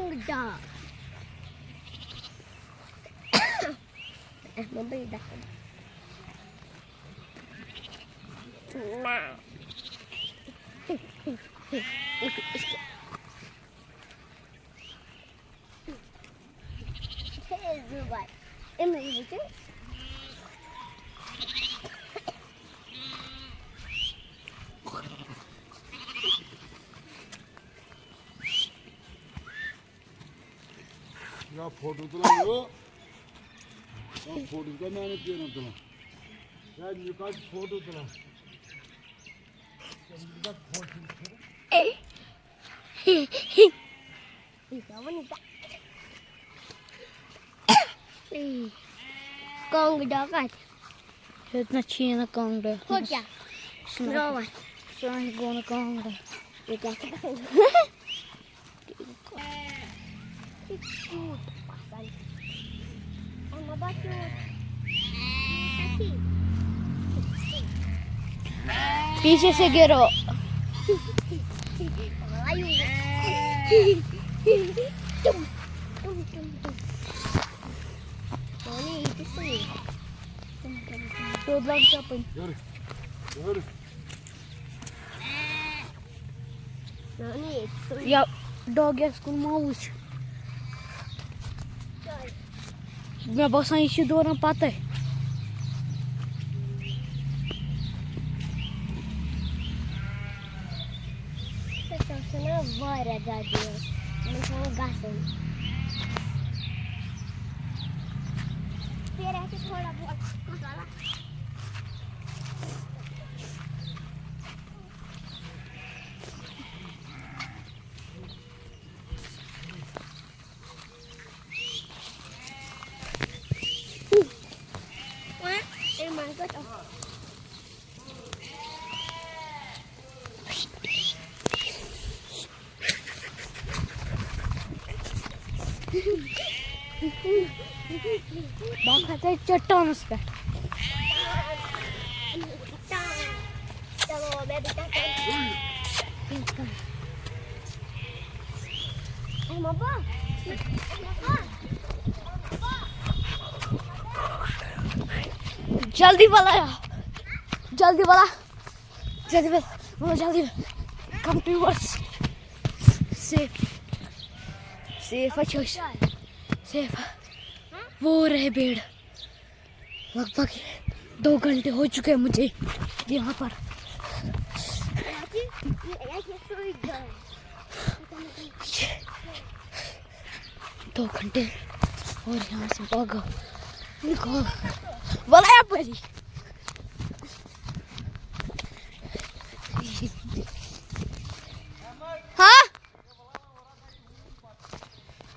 Kongda. Mabay dah. Nah. Zubat. Emang itu? Ya foto tulang ya foto kan mana tiada tulang ya juga foto tulang Kongda kan? इतना अच्छी ना कांगड़ा हो क्या? रोवा शाही गोन कांगड़ा ये क्या है? Cute pasal. Ano ba cute? पीछे से गिरो Ayu. Ini itu sih. तो लग जापन yürü Ini itu. या डॉग या स्कूल माउस मैं बस इसी दौरान पता है Sana var ada dia. Macam gasan. Biar aku थोड़ा बहुत मसाला. Emang kau बात है चट्टान उस पे चलो बेबी मम्मा जल्दी वाला जल्दी वाला जल्दी कम टू वर्स सेफ अच्छा सेफ वो रहे पेड़ लगभग 2 घंटे हो चुके हैं मुझे यहाँ पर 2 घंटे और यहाँ से भागो निकाल वाला